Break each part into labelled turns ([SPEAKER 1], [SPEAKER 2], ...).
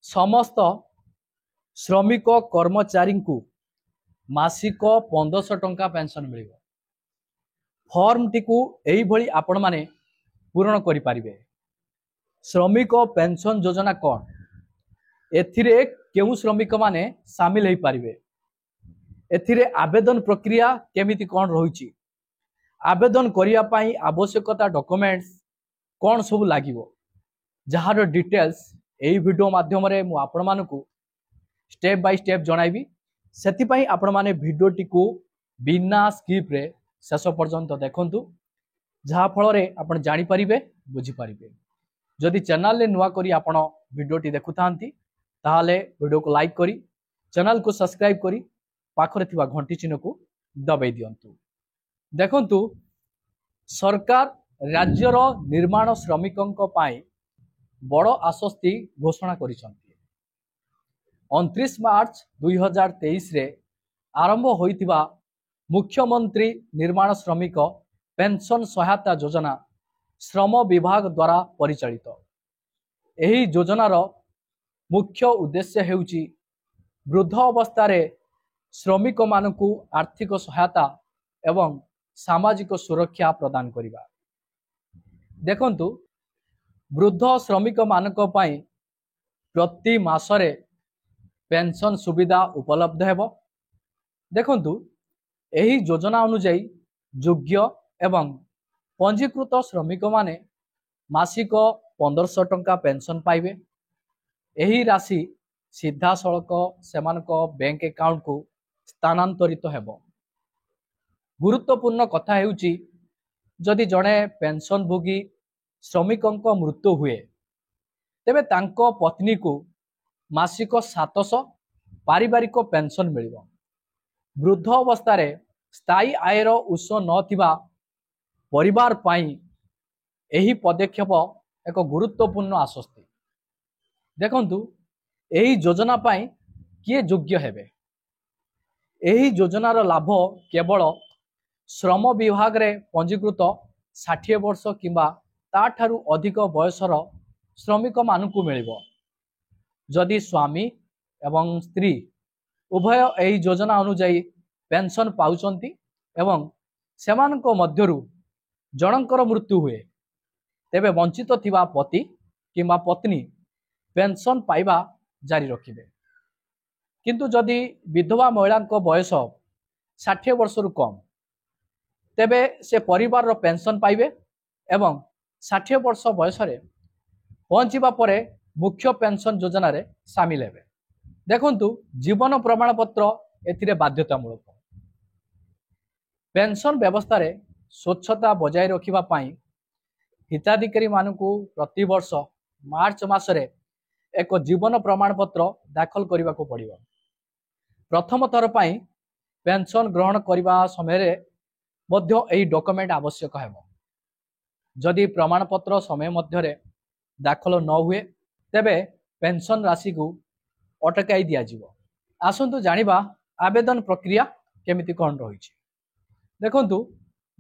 [SPEAKER 1] समस्त श्रमिक कर्मचारी को मासिक 1500 टंका पेंशन मिल फॉर्म टी को यही भली आपण माने पूरण करि पारिबे। श्रमिक पेंशन योजना कौन एथिरे केउ श्रमिक माने शामिल हो पारिबे एथिरे आवेदन प्रक्रिया केमिति कौन रही आवेदन करिया पाई आवश्यकता डॉक्यूमेंट्स कौन सब लागिवो जार डिटेल्स यही वीडियो माध्यम रे मु आपण मानकु स्टेप बाय स्टेप जणाइबी सेति पई आपण माने वीडियो टी को बिना स्किप रे शेष पर्यंत देखंतु जहा फल रे आपण जानि परिबे बुझी परिबे। जदि चैनल ले नुआ करी आपण वीडियो टी देखुथांती ताहाले वीडियो को लाइक करी चैनल को सब्सक्राइब करी पाखरे थिबा घंटी चिन्ह को दबाई दियंतु। देखंतु सरकार राज्यर निर्माण श्रमिकंक पाई बड़ आश्वस्ति घोषणा करिसंती। 29 मार्च 2023 रे आरंभ होइतिबा मुख्यमंत्री निर्माण श्रमिक पेंशन सहायता योजना श्रम विभाग द्वारा परिचालित। एही योजनार मुख्य उद्देश्य हेउची वृद्ध अवस्था श्रमिक मानकु आर्थिक सहायता एवं सामाजिक सुरक्षा प्रदान करिबा। देखंतु वृद्ध श्रमिक मानक पाई प्रति मासरे पेंशन सुविधा उपलब्ध हेबो। देखंतु एही योजना अनुसार योग्य एवं पंजीकृत श्रमिक माने मासिक 1500 टंका पेंशन पाइबे। एही राशि सीधा सड़क सेमानक बैंक अकाउंट को स्थानांतरित हेबो। गुरुत्वपूर्ण कथा हेउची जदि जड़े पेंशन भोगी श्रमिकंक मृत्यु हुए तेबे तांको पत्नी को मासिक 700 पारिवारिक पेंशन मिलिबो। वृद्ध अवस्था रे स्थायी आयर उत्स नथिबा परिवार पाई एही पदक्षेप एक गुरुत्वपूर्ण आश्वस्ति। देखंतु एही योजना पाई किए योग्य हेबे। एही योजनार लाभ केवल श्रम विभाग रे पंजीकृत 60 वर्ष किंबा ताठारु अधिक बयसर श्रमिक मानकु मिलिबो। जदि स्वामी एवं स्त्री उभय एही योजना अनुसार पेंशन पाउचंती एवं सेमानक मध्यरु जनकर मृत्यु हुए तेबे वंचित थिबा पति किंबा पत्नी पेंशन पाइबा जारी रखिबे। किंतु जदि विधवा महिला बयस 60 वर्ष रु कम तेबे से परिवार रो पेंशन पाइबे एवं 60 वर्ष बयस रे पहुंचीबा परे मुख्य पेंशन योजना रे शामिल हेबे। देखंतु जीवन प्रमाण पत्र एथिरे बाध्यतामूलक। पेंशन व्यवस्था रे स्वच्छता बजाय रखिबा पाई हिताधिकारी मानकु प्रति वर्ष मार्च मासरे एक जीवन प्रमाण पत्र दाखल करने को पड़िबो। प्रथम थर पाई पेंशन ग्रहण करने समय मध्य एही डॉक्यूमेंट आवश्यक हेबो। जदि प्रमाण पत्र समय मध्य दाखल न हुए तेबे पेंशन राशि को अटकाई दिया जिवो। आसंतु जानिबा आवेदन प्रक्रिया केमिति कोन रहिछि। देखंतु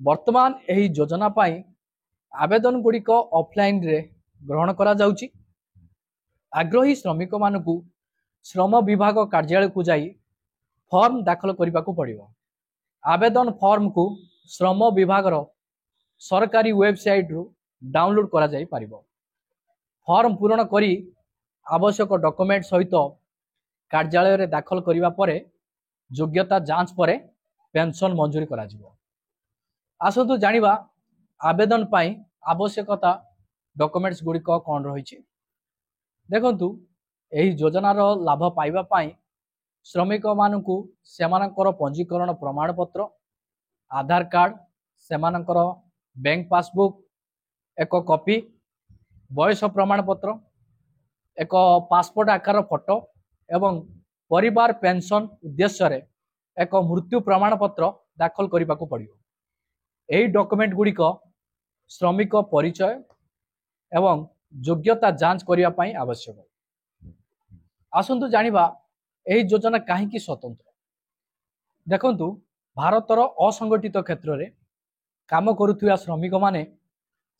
[SPEAKER 1] वर्तमान एही योजना पाई आवेदन गुड़िक ऑफलाइन रे ग्रहण करा जाउछि। आग्रही श्रमिक मानकु श्रम विभाग कार्यालय को जाई फॉर्म दाखल करने को पड़िबो। आवेदन फॉर्म को श्रम विभाग सरकारी वेबसाइट रु डाउनलोड करा जाई पारिबो। फॉर्म पूरण करी आवश्यक डॉक्यूमेंट सहित कार्यालय रे दाखल करिबा परे योग्यता जांच परे पेंशन मंजूरी करा जिवो। आसतु जानिबा आवेदन पाई आवश्यकता डॉक्यूमेंट्स गुड़िक कौन रही। देखंतु एही योजनार लाभ पाइबा पाई श्रमिक मानकु सेमानकर पंजीकरण प्रमाण पत्र आधार कार्ड सेमानकर बैंक पासबुक एक कॉपी बयस प्रमाण पत्र एक पासपोर्ट आकार फोटो एवं परिवार पेंशन उद्देश्य रे एक मृत्यु प्रमाण पत्र दाखल करने को पड़िबो। एही डॉक्यूमेंट गुड़िक श्रमिक परिचय एवं योग्यता जांच करने पाई आवश्यक। आसंतु जानिबा एही योजना काहेकि स्वतंत्र। देखंतु भारतर असंगठित क्षेत्र रे काम करुथिया श्रमिक माने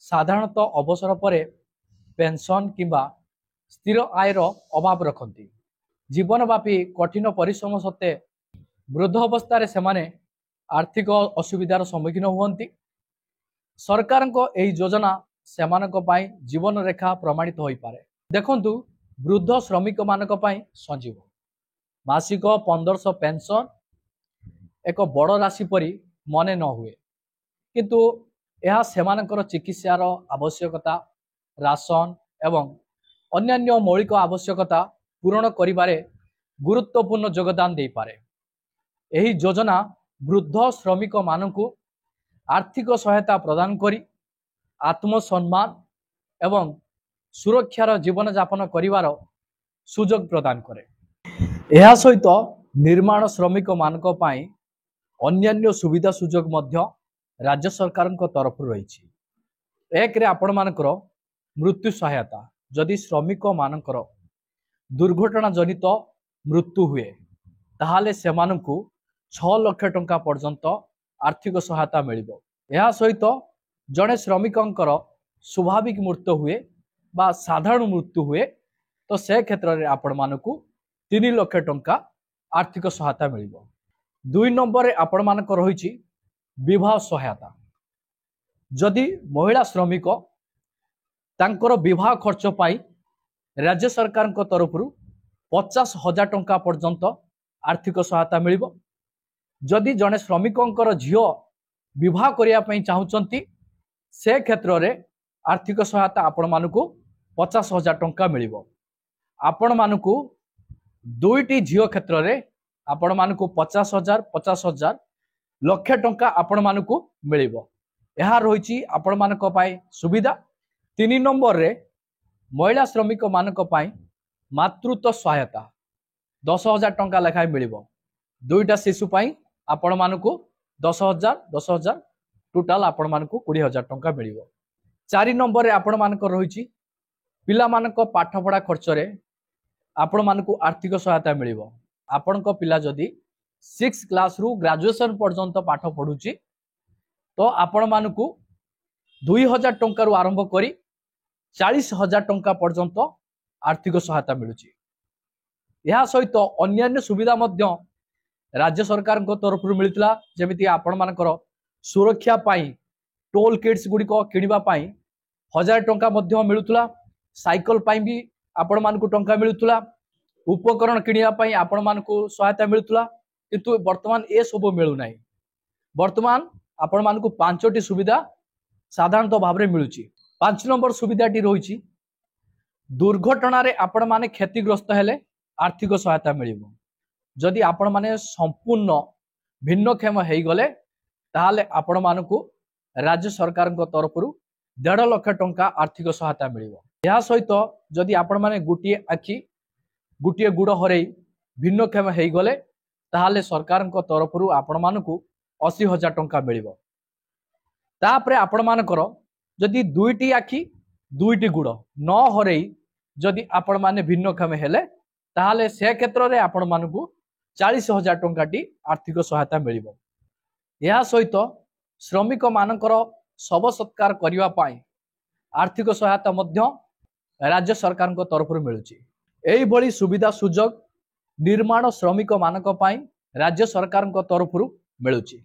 [SPEAKER 1] साधारणतः अवसर परे पेंशन किंबा स्थिर आयर अभाव रखती जीवनव्यापी कठिन परिश्रम सत्वे वृद्ध अवस्था से आर्थिक असुविधार सम्मुखीन हुअन्ति। सरकार योजना सेमानक पई जीवन रेखा प्रमाणित हो पारे। देखंतु वृद्ध श्रमिक मानक पई संजीव मासिक 1500 पेंशन एक बड़ राशि परी मने न हुए, किंतु यह सेमानकर चिकित्सार आवश्यकता राशन एवं अन्यान्य मौलिक आवश्यकता पूरण करिबारे गुरुत्वपूर्ण योगदान दे पारे। एही योजना वृद्ध श्रमिक मानकु आर्थिक सहायता प्रदान करी आत्मसम्मान एवं सुरक्षार जीवन यापन करिवार सुजोग प्रदान करे। यह सहित निर्माण श्रमिक मानक पई अन्यान्य सुविधा सुजोग मध्य राज्य सरकार तरफ रही। एक रे आपण मानकर मृत्यु सहायता जदि श्रमिक मानकर दुर्घटना जनित मृत्यु हुए ताहाले सेमानकु 6 लाख टंका पर्यंत आर्थिक सहायता मिलिबो। यह सहित जड़े श्रमिकंकर स्वाभाविक मृत्यु हुए बा साधारण मृत्यु हुए तो से क्षेत्र में आपण मानकु 3 लाख टंका आर्थिक सहायता मिलिबो। 2 नंबर रे आपण मानक रही विवाह सहायता जदि महिला श्रमिक तांकर विवाह खर्च पाई राज्य सरकार तरफ 50,000 टंका पर्यंत आर्थिक सहायता मिलिबो। जदि जड़े श्रमिकंकर झियो विवाह करिया पई चाहुचंती से क्षेत्र में आर्थिक सहायता आपण मानकु 50,000 टंका मिलिबो। आपण मानकु दुईटी झियो क्षेत्र में आपण मानकु 50,000 लक्ष टंका आपण मानकु मिलिबो। यह रही आपण मानक पाई सुविधा। 3 नंबर रे महिला श्रमिक मानक पाई मातृत्व सहायता 10,000 टंका लेखाय मिलिबो। दुईटा शिशु पाई आपण मानकु 10,000 टोटाल आपण मानकु 20,000 टंका मिलिबो। 4 नंबर रे आपण मानक रही पिला मानक पाठ पढ़ा खर्च रे आपण मानकु आर्थिक सहायता मिलिबो। आपण को पिला जदि 6 क्लास रु ग्रेजुएशन पर्यंत पाठ पढ़ुची तो आपण मानकु 2,000 टंका रु आरंभ करी 40,000 टंका पर्यंत आर्थिक सहायता मिलुची। यह सहित अन्यान्य सुविधा मध्य राज्य सरकार तरफ मिलता जमीती आपण मानकर सुरक्षा पाई टोल किट्स गुड़िक किनिबा पाई 1,000 टंका मध्य मिलुतला। साइकल पाई भी आपण मानकु टंका मिलुतला। उपकरण किनिबा पाई आपण मानकु सहायता मिलुतला, किंतु वर्तमान ए सब मिलु नाही। वर्तमान आपण मानकु 5टी सुविधा साधारणतः भाव में मिलुची। 5 नंबर सुविधाटी रही दुर्घटना रे आपण माने क्षतिग्रस्त हेले आर्थिक सहायता मिलिबो। जदि आपण माने संपूर्ण भिन्नक्षम हो गले ताहाले आपण मानकु राज्य सरकार तरफ 1.5 लाख टंका आर्थिक सहायता मिलिबो। यह सहित जदि आपण माने गुटिए आखि गुटिए गुड़ हरई भिन्नक्षम हो गले ताहाले सरकार तरफ आपण मानकु 80,000 टंका मिलिबो। तापरे आपण मानकर जदि 2टी आखि 2टी गुड़ न हरई जदि आपण माने भिन्नक्षम हेले ताहाले से क्षेत्र में आपण मानकु 40,000 टंकाटी आर्थिक सहायता मिलिबो। यह सहित श्रमिक मानकर शव सत्कार करिवा पाई आर्थिक सहायता मध्य राज्य सरकार तरफ मिलुची। एही भली सुविधा सुजोग निर्माण श्रमिक मानक पाई राज्य सरकार तरफ मिलुची।